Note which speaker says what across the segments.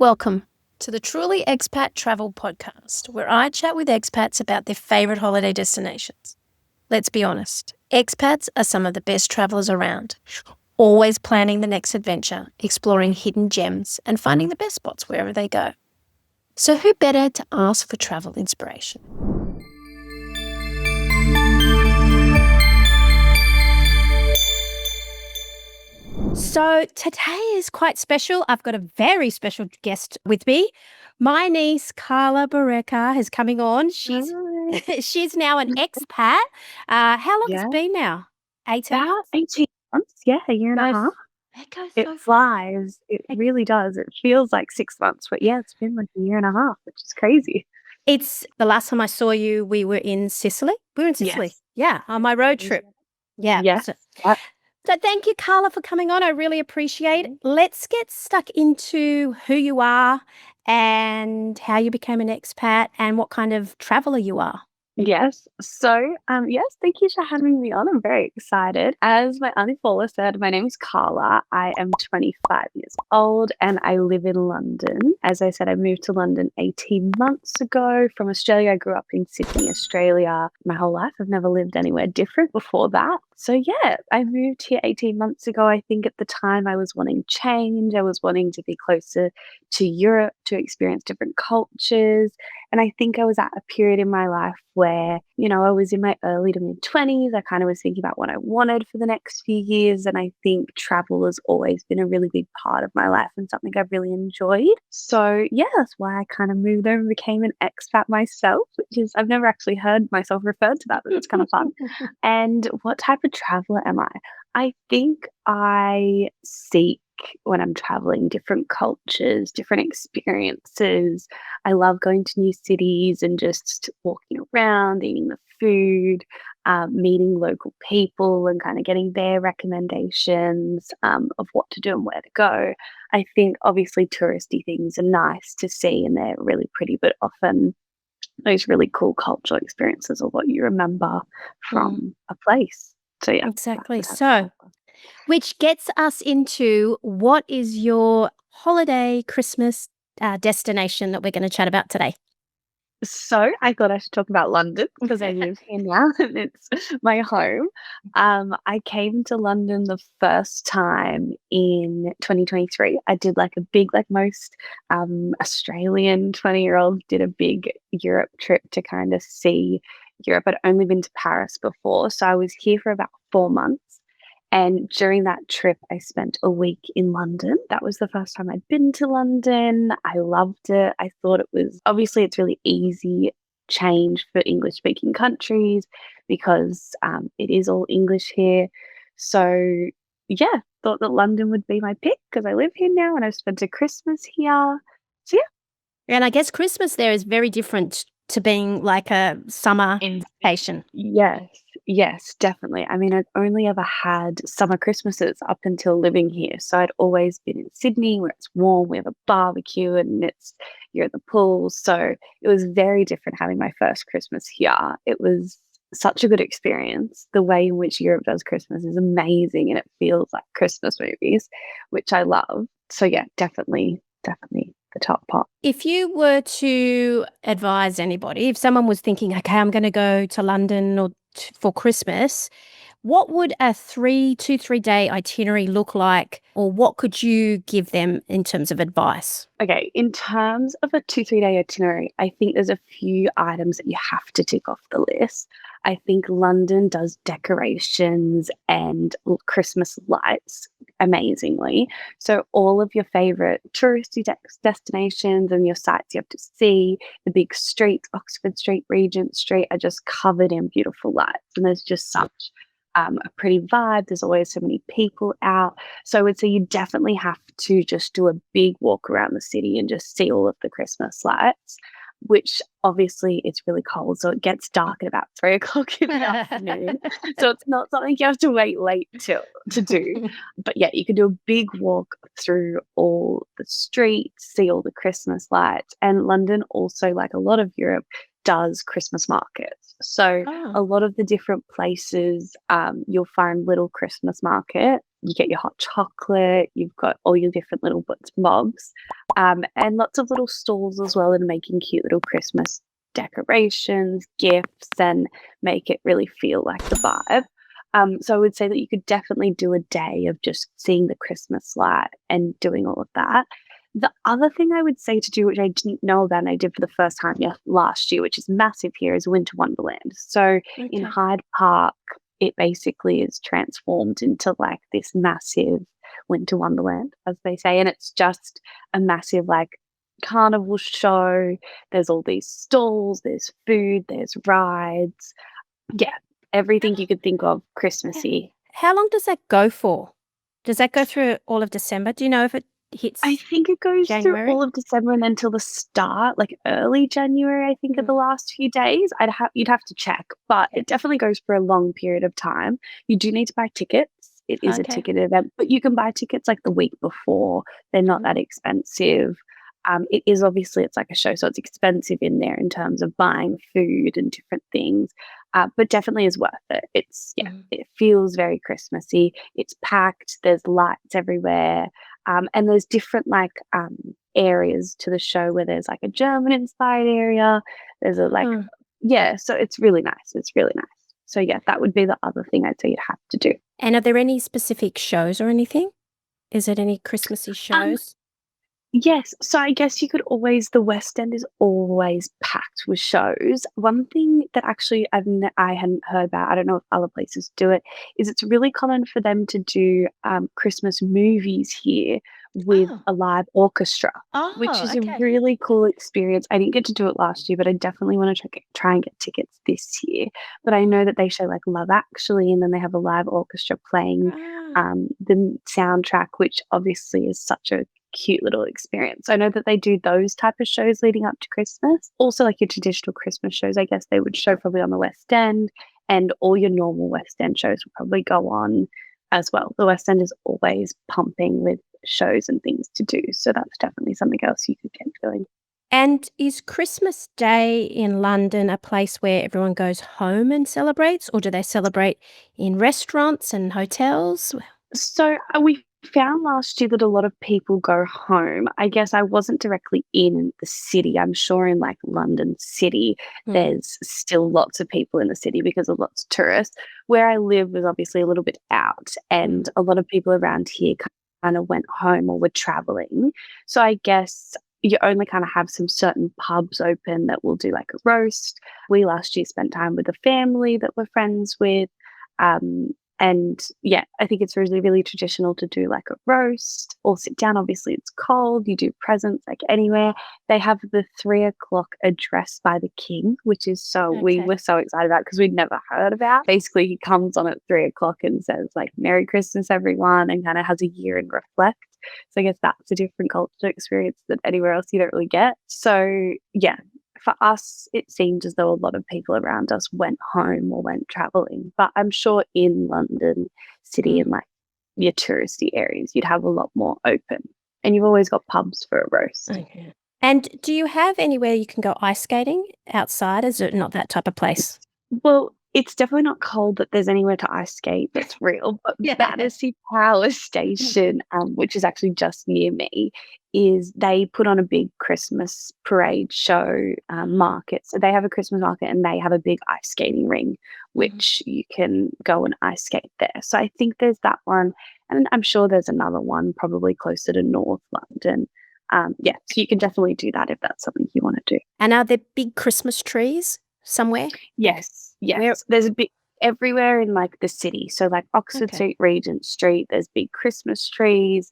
Speaker 1: Welcome to the Truly Expat Travel Podcast, where I chat with expats about their favourite holiday destinations. Let's be honest, expats are some of the best travellers around, always planning the next adventure, exploring hidden gems, and finding the best spots wherever they go. So who better to ask for travel inspiration? So today is quite special. I've got a very special guest with me. My niece, Karla Barreca, is coming on. She's
Speaker 2: Hi.
Speaker 1: she's now an expat. How long has
Speaker 2: Yeah,
Speaker 1: it been now? 18
Speaker 2: about
Speaker 1: months?
Speaker 2: 18 months. Yeah, a year and a
Speaker 1: Goes,
Speaker 2: half.
Speaker 1: it goes
Speaker 2: It
Speaker 1: so fast.
Speaker 2: flies. It really does. It feels like 6 months, but yeah, it's been like a year and a half, which is crazy.
Speaker 1: It's the last time I saw you, we were in Sicily. We were in Sicily.
Speaker 2: Yes.
Speaker 1: Yeah, on my road trip. Yeah.
Speaker 2: Yes. Yep.
Speaker 1: So thank you, Carla, for coming on. I really appreciate it. Let's get stuck into who you are and how you became an expat and what kind of traveler you are.
Speaker 2: Yes. So, yes, thank you for having me on. I'm very excited. As my auntie Paula said, my name is Carla. I am 25 years old and I live in London. As I said, I moved to London 18 months ago from Australia. I grew up in Sydney, Australia, my whole life. I've never lived anywhere different before that. So, yeah, I moved here 18 months ago. I think at the time I was wanting change. I was wanting to be closer to Europe, to experience different cultures. And I think I was at a period in my life where, I was in my early to mid 20s. I kind of was thinking about what I wanted for the next few years. And I think travel has always been a really big part of my life and something I've really enjoyed. So, yeah, that's why I kind of moved over and became an expat myself, which is, I've never actually heard myself referred to that, but it's kind of fun. And what type of traveler am I? I think I seek when I'm traveling different cultures, different experiences. I love going to new cities and just walking around, eating the food, meeting local people and kind of getting their recommendations of what to do and where to go. I think obviously touristy things are nice to see and they're really pretty, but often those really cool cultural experiences are what you remember
Speaker 1: Mm,
Speaker 2: from a place. So yeah, that's
Speaker 1: exactly.
Speaker 2: the type of
Speaker 1: So,
Speaker 2: traveler.
Speaker 1: which gets us into what is your holiday Christmas destination that we're going to chat about today?
Speaker 2: So I thought I should talk about London because I live here now and it's my home. I came to London the first time in 2023. I did like a big, like most Australian 20-year-olds did a big Europe trip to kind of see Europe. I'd only been to Paris before. So I was here for about 4 months. And during that trip, I spent a week in London. That was the first time I'd been to London. I loved it. I thought it was obviously it's really easy change for English speaking countries because it is all English here. So, yeah, thought that London would be my pick because I live here now and I've spent a Christmas here. So,
Speaker 1: And I guess Christmas there is very different to being like a summer
Speaker 2: yeah.
Speaker 1: vacation.
Speaker 2: Yes, yes, definitely. I mean, I'd only ever had summer Christmases up until living here. So I'd always been in Sydney where it's warm, we have a barbecue and you're at the pool. So it was very different having my first Christmas here. It was such a good experience. The way in which Europe does Christmas is amazing and it feels like Christmas movies, which I love. So yeah, definitely the top part.
Speaker 1: If you were to advise anybody, if someone was thinking, okay, I'm going to go to London or for Christmas, what would a 3 day itinerary look like, or what could you give them in terms of advice?
Speaker 2: Okay, in terms of a 2, 3 day itinerary, I think there's a few items that you have to tick off the list. I think London does decorations and Christmas lights amazingly. So, all of your favorite touristy destinations and your sites you have to see, the big streets, Oxford Street, Regent Street, are just covered in beautiful lights. And there's just such a pretty vibe. There's always so many people out. So I would say you definitely have to just do a big walk around the city and just see all of the Christmas lights, which obviously it's really cold. So it gets dark at about 3 o'clock in the afternoon. So it's not something you have to wait late to do. But yeah, you can do a big walk through all the streets, see all the Christmas lights. And London also, like a lot of Europe, does Christmas markets. So
Speaker 1: Oh,
Speaker 2: a lot of the different places, you'll find little Christmas markets you get your hot chocolate, you've got all your different little bits and bobs, and lots of little stalls as well, and making cute little Christmas decorations, gifts, and make it really feel like the vibe. So I would say that you could definitely do a day of just seeing the Christmas light and doing all of that. The other thing I would say to do, which I didn't know about and I did for the first time last year, which is massive here, is Winter Wonderland. So in
Speaker 1: Okay.
Speaker 2: Hyde Park, it basically is transformed into like this massive Winter Wonderland, as they say. And it's just a massive like carnival show. There's all these stalls, there's food, there's rides. Yeah, everything you could think of Christmassy.
Speaker 1: How long does that go for? Does that go through all of December? Do you know if it
Speaker 2: I
Speaker 1: hits
Speaker 2: think it goes through
Speaker 1: January?
Speaker 2: all of December and then till the start, like early January, I think, are
Speaker 1: Mm,
Speaker 2: the last few days. You'd have to check, but
Speaker 1: yeah.
Speaker 2: it definitely goes for a long period of time. You do need to buy tickets. It is a
Speaker 1: Okay.
Speaker 2: ticket event, but you can buy tickets like the week before. They're not
Speaker 1: Mm,
Speaker 2: that expensive. It is obviously it's like a show, so it's expensive in there in terms of buying food and different things. But definitely is worth it.
Speaker 1: mm.
Speaker 2: It feels very Christmassy. It's packed. There's lights everywhere. And there's different like areas to the show where there's like a German inspired area. There's a like
Speaker 1: Mm.
Speaker 2: yeah, so it's really nice. It's really nice. So yeah, that would be the other thing I'd say you'd have to do.
Speaker 1: And are there any specific shows or anything? Is it any Christmassy
Speaker 2: Um,
Speaker 1: shows?
Speaker 2: Yes, so I guess you could always the West End is always packed with shows. One thing that actually I hadn't heard about, I don't know if other places do it, is it's really common for them to do Christmas movies here with
Speaker 1: Oh.
Speaker 2: a live orchestra, which
Speaker 1: Oh,
Speaker 2: is a
Speaker 1: okay.
Speaker 2: really cool experience. I didn't get to do it last year, but I definitely want to try and get tickets this year. But I know that they show like Love Actually, and then they have a live orchestra playing
Speaker 1: Ah,
Speaker 2: the soundtrack, which obviously is such a cute little experience. I know that they do those type of shows leading up to Christmas. Also, like your traditional Christmas shows, I guess they would show probably on the West End, and all your normal West End shows will probably go on as well. The West End is always pumping with shows and things to do, so that's definitely something else you could get doing.
Speaker 1: and is Christmas Day in London a place where everyone goes home and celebrates, or do they celebrate in restaurants and hotels?
Speaker 2: So we found last year that a lot of people go home. I guess I wasn't directly in the city. I'm sure in like London City,
Speaker 1: Mm,
Speaker 2: there's still lots of people in the city because of lots of tourists. Where I live was obviously a little bit out,
Speaker 1: mm,
Speaker 2: and a lot of people around here kind of went home or were traveling. So I guess you only kind of have some certain pubs open that will do like a roast. We last year spent time with a family that we're friends with. Um, and yeah, I think it's really, really traditional to do like a roast or sit down. Obviously, it's cold. You do presents like anywhere. They have the 3 o'clock address by the king, which is we
Speaker 1: okay.
Speaker 2: were so excited about because we'd never heard about. Basically, he comes on at 3 o'clock and says like "Merry Christmas, everyone," and kind of has a year and reflect. So I guess that's a different culture experience that anywhere else you don't really get. So yeah, for us, it seemed as though a lot of people around us went home or went traveling. But I'm sure in London City and
Speaker 1: Mm,
Speaker 2: like your touristy areas, you'd have a lot more open. And you've always got pubs for a roast.
Speaker 1: okay. And do you have anywhere you can go ice skating outside? Is it not that type of place?
Speaker 2: Well, it's definitely not cold that there's anywhere to ice skate that's real, but
Speaker 1: Yeah.
Speaker 2: Battersea Power Station, which is actually just near me, is they put on a big Christmas parade show market. So they have a Christmas market and they have a big ice skating ring,
Speaker 1: Mhm.
Speaker 2: which you can go and ice skate there. So I think there's that one, and I'm sure there's another one probably closer to North London. Yeah, so you can definitely do that if that's something you want to do.
Speaker 1: And are there big Christmas trees somewhere? Like
Speaker 2: Yes,
Speaker 1: where?
Speaker 2: yes. There's a bit everywhere in like the city. So like Oxford
Speaker 1: Okay.
Speaker 2: Street, Regent Street, there's big Christmas trees,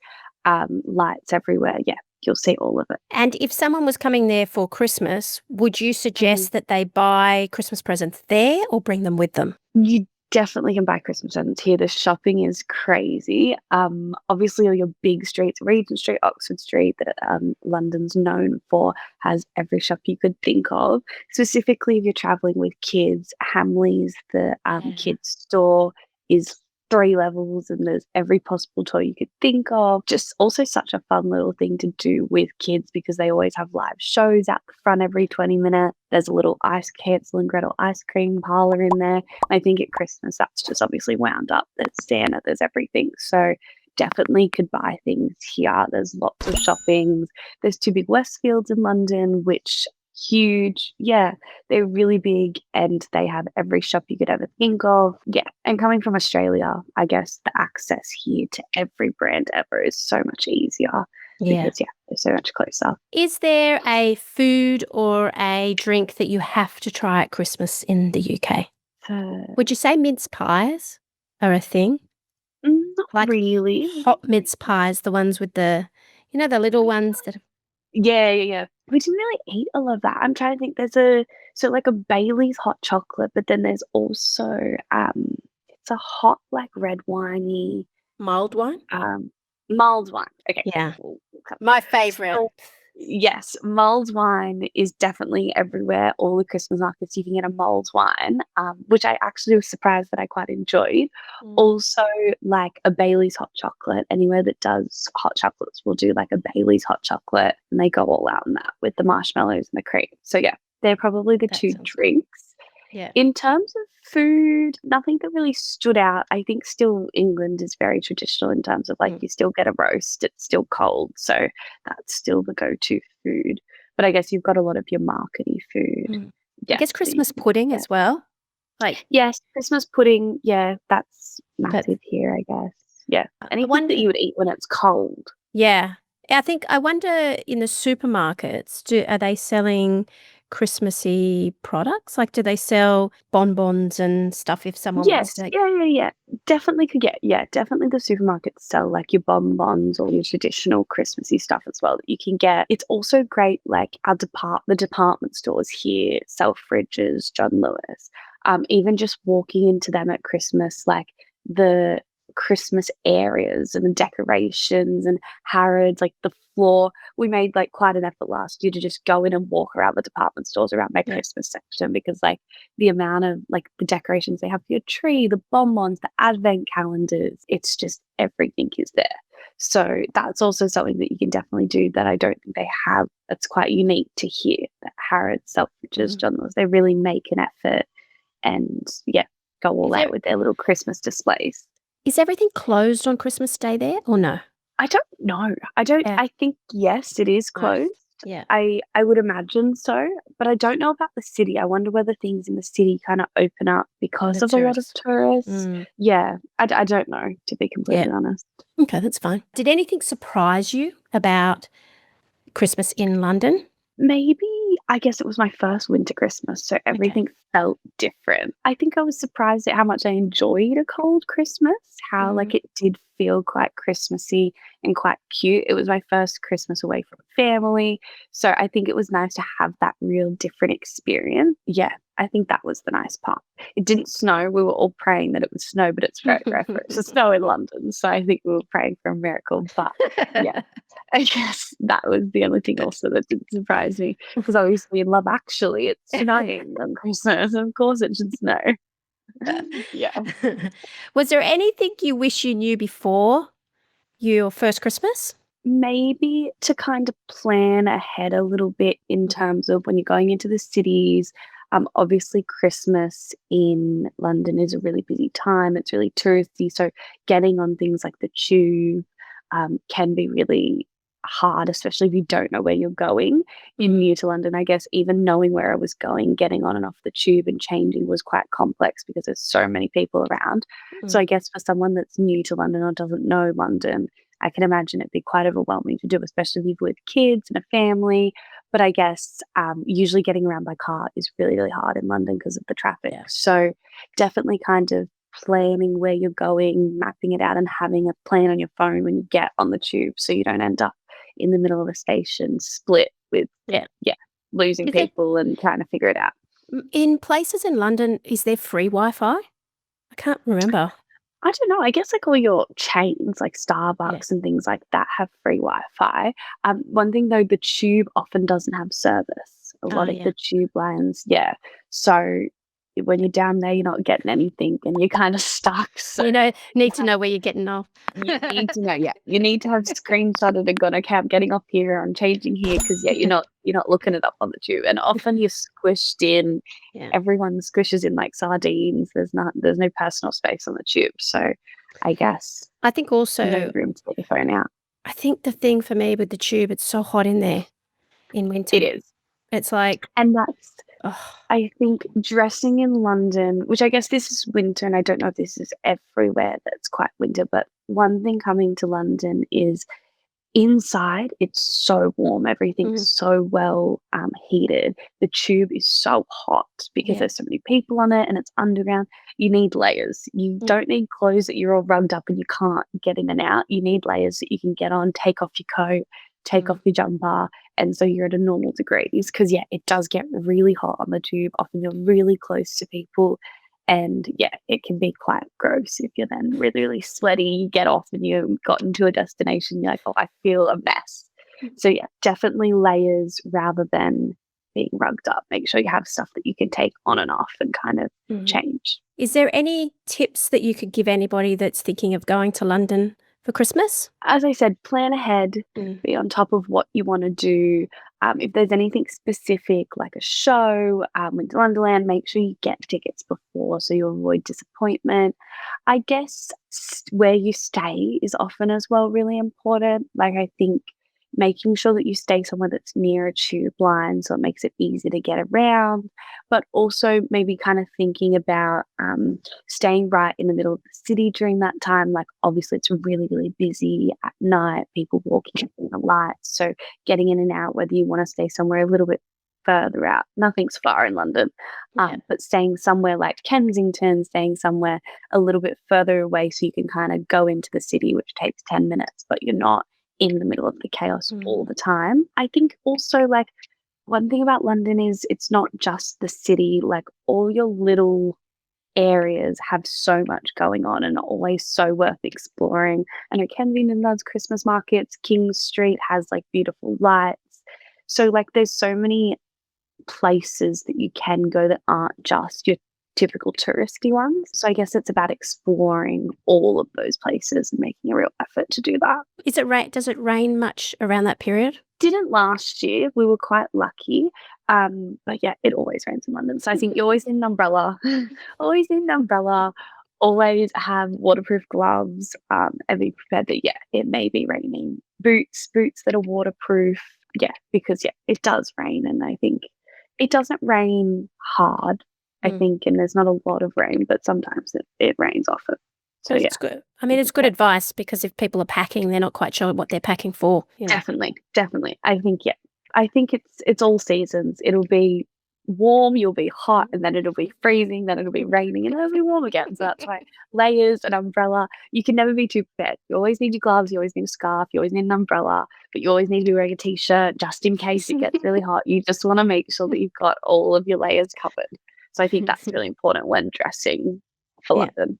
Speaker 2: lights everywhere. Yeah, you'll see all of it.
Speaker 1: And if someone was coming there for Christmas, would you
Speaker 2: Mhm.
Speaker 1: suggest that they buy Christmas presents there or bring them with them?
Speaker 2: You definitely can buy Christmas presents here. The shopping is crazy. Obviously all your big streets, Regent Street, Oxford Street, that London's known for, has every shop you could think of. Specifically if you're traveling with kids, Hamleys, the
Speaker 1: Yeah.
Speaker 2: kids store is 3 levels and there's every possible toy you could think of. Just also such a fun little thing to do with kids because they always have live shows out the front every 20 minutes. There's a little ice Hansel and Gretel ice cream parlor in there. I think at Christmas that's just obviously wound up. There's Santa, there's everything. So definitely could buy things here. There's lots of shoppings. There's 2 big Westfields in London, which huge. Yeah, they're really big and they have every shop you could ever think of. Yeah. And coming from Australia, I guess the access here to every brand ever is so much easier
Speaker 1: Yeah.
Speaker 2: because, yeah, they're so much closer.
Speaker 1: Is there a food or a drink that you have to try at Christmas in the UK? Would you say mince pies are a thing?
Speaker 2: Not
Speaker 1: Like
Speaker 2: really.
Speaker 1: hot mince pies, the ones with the, the little ones that.
Speaker 2: Yeah. We didn't really eat a lot of that. I'm trying to think. Like a Bailey's hot chocolate, but then there's also it's a hot like red winey
Speaker 1: Mild wine?
Speaker 2: mulled wine. Okay.
Speaker 1: Yeah. My favourite.
Speaker 2: So, yes, mulled wine is definitely everywhere. All the Christmas markets you can get a mulled wine, which I actually was surprised that I quite enjoyed. Also, like a Bailey's hot chocolate. Anywhere that does hot chocolates will do like a Bailey's hot chocolate, and they go all out in that with the marshmallows and the cream. So yeah, they're probably the
Speaker 1: That
Speaker 2: 2
Speaker 1: sounds good.
Speaker 2: drinks.
Speaker 1: Yeah.
Speaker 2: In terms of food, nothing that really stood out. I think still England is very traditional in terms of like you still get a roast, it's still cold, so that's still the go-to food. But I guess you've got a lot of your markety food.
Speaker 1: I guess Christmas pudding as well. Like
Speaker 2: yes, Christmas pudding, yeah, that's massive here, I guess. Yeah, anything that you would eat when it's cold.
Speaker 1: Yeah. I wonder in the supermarkets, are they selling Christmassy products? Like, do they sell bonbons and stuff if someone wants
Speaker 2: Yes,
Speaker 1: to?
Speaker 2: yeah. Definitely could get, yeah, definitely the supermarkets sell like your bonbons or your traditional Christmassy stuff as well that you can get. It's also great, like the department stores here, Selfridges, John Lewis. Even just walking into them at Christmas, like the Christmas areas and the decorations and Harrods, like the floor. We made like quite an effort last year to just go in and walk around the department stores around my Christmas section because like the amount of like the decorations they have for your tree, the bonbons, the advent calendars, it's just everything is there. So that's also something that you can definitely do that I don't think they have. That's quite unique to here. That Harrods, Selfridges, John Lewis, they really make an effort and go all out with their little Christmas displays.
Speaker 1: Is everything closed on Christmas Day there or no?
Speaker 2: I don't know. I think yes, it is closed.
Speaker 1: Yeah.
Speaker 2: I would imagine so, but I don't know about the city. I wonder whether things in the city kind of open up because of a lot of tourists. Yeah, I don't know, to be completely honest.
Speaker 1: Okay, that's fine. Did anything surprise you about Christmas in London?
Speaker 2: Maybe, I guess it was my first winter Christmas, so everything felt different. I think I was surprised at how much I enjoyed a cold Christmas, how like it did feel quite Christmassy and quite cute. It was my first Christmas away from family, so I think it was nice to have that real different experience. Yeah, I think that was the nice part. It didn't snow. We were all praying that it would snow, but it's very rare for it to snow in London, so I think we were praying for a miracle. But yeah, I guess that was the only thing also that didn't surprise me because obviously in Love Actually it's snowing on Christmas. Of course it should snow. Yeah.
Speaker 1: Was there anything you wish you knew before your first Christmas?
Speaker 2: Maybe to kind of plan ahead a little bit in terms of when you're going into the cities. Obviously, Christmas in London is a really busy time. It's really touristy. So getting on things like the tube can be really hard, especially if you don't know where you're going. You're new to London, I guess even knowing where I was going, getting on and off the tube and changing was quite complex because there's so many people around. So I guess for someone that's new to London or doesn't know London, I can imagine it'd be quite overwhelming to do, especially with kids and a family. But I guess usually getting around by car is really, really hard in London because of the traffic. So definitely kind of planning where you're going, mapping it out and having a plan on your phone when you get on the tube so you don't end up in the middle of a station split with losing people and trying to figure it out.
Speaker 1: In places in London, is there free Wi-Fi? I can't remember.
Speaker 2: I don't know. I guess like all your chains like Starbucks and things like that have free Wi-Fi. One thing though, the tube often doesn't have service. A lot of the tube lines, so when you're down there, you're not getting anything and you're kind of stuck. So
Speaker 1: need to know where you're getting off.
Speaker 2: you need to know, you need to have screenshotted and gone, okay, I'm getting off here, I'm changing here, because you're not looking it up on the tube. And often you're squished in.
Speaker 1: Yeah.
Speaker 2: Everyone squishes in like sardines. There's no personal space on the tube. So I guess
Speaker 1: I think also
Speaker 2: no room to get your phone out.
Speaker 1: I think the thing for me with the tube, it's so hot in there in winter.
Speaker 2: It is.
Speaker 1: It's like,
Speaker 2: and that's I think dressing in London, which I guess this is winter, and I don't know if this is everywhere that's quite winter, but one thing coming to London is inside it's so warm. Everything's so well heated. The tube is so hot because there's so many people on it and it's underground. You need layers. You don't need clothes that you're all rugged up and you can't get in and out. You need layers that you can get on, take off your coat, take off your jumper, and so you're at a normal degrees, because it does get really hot on the tube. Often you're really close to people, and it can be quite gross if you're then really, really sweaty. You get off and you've gotten to a destination, you're like, oh, I feel a mess. So definitely layers rather than being rugged up. Make sure you have stuff that you can take on and off and kind of change.
Speaker 1: Is there any tips that you could give anybody that's thinking of going to London for Christmas?
Speaker 2: As I said, plan ahead, be on top of what you want to do. If there's anything specific like a show, Winter Wonderland, make sure you get tickets before so you avoid disappointment. I guess where you stay is often as well really important. Like, I think making sure that you stay somewhere that's near a tube line so it makes it easy to get around, but also maybe kind of thinking about staying right in the middle of the city during that time. Like, obviously it's really, really busy at night, people walking in the lights, so getting in and out, whether you want to stay somewhere a little bit further out. Nothing's far in London, but staying somewhere like Kensington, staying somewhere a little bit further away so you can kind of go into the city, which takes 10 minutes, but you're not in the middle of the chaos all the time. I think also, like, one thing about London is it's not just the city. Like, all your little areas have so much going on and are always so worth exploring. I know Kensington does Christmas markets, King Street has like beautiful lights. So like there's so many places that you can go that aren't just your typical touristy ones. So I guess it's about exploring all of those places and making a real effort to do that.
Speaker 1: Does it rain much around that period?
Speaker 2: Didn't last year. We were quite lucky. But it always rains in London. So I think you always need an umbrella. Always need an umbrella. Always have waterproof gloves, and be prepared that it may be raining. Boots that are waterproof. Because it does rain, and I think it doesn't rain hard. I think, and there's not a lot of rain, but sometimes it rains often. So
Speaker 1: it's good. I mean, it's good advice, because if people are packing, they're not quite sure what they're packing for.
Speaker 2: Definitely. I think it's all seasons. It'll be warm, you'll be hot, and then it'll be freezing, then it'll be raining, and then it'll be warm again. So that's why layers, an umbrella. You can never be too prepared. You always need your gloves, you always need a scarf, you always need an umbrella, but you always need to be wearing a t-shirt just in case it gets really hot. You just want to make sure that you've got all of your layers covered. So I think that's really important when dressing for London.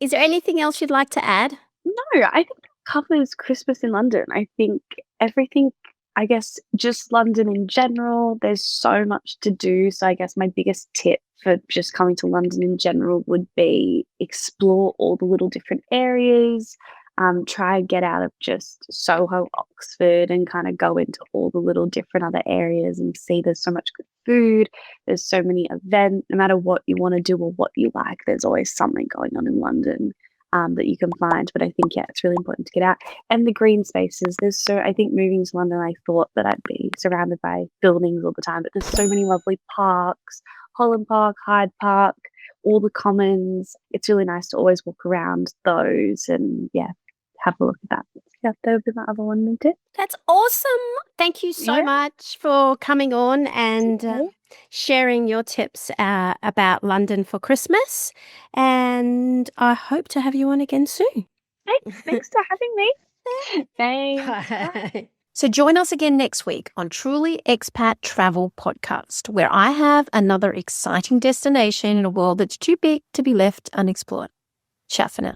Speaker 1: Is there anything else you'd like to add?
Speaker 2: No, I think that covers Christmas in London. I think everything, I guess just London in general, there's so much to do. So I guess my biggest tip for just coming to London in general would be explore all the little different areas. Try and get out of just Soho, Oxford, and kind of go into all the little different other areas and see there's so much good food. There's so many events. No matter what you want to do or what you like, there's always something going on in London that you can find. But I think, it's really important to get out. And the green spaces. I think moving to London, I thought that I'd be surrounded by buildings all the time, but there's so many lovely parks, Holland Park, Hyde Park, all the commons. It's really nice to always walk around those and have a look at that. That would be my other London tip.
Speaker 1: That's awesome. Thank you so much for coming on and sharing your tips about London for Christmas. And I hope to have you on again soon.
Speaker 2: Thanks for having me. Thanks.
Speaker 1: Bye. So join us again next week on Truly Expat Travel Podcast, where I have another exciting destination in a world that's too big to be left unexplored. Ciao for now.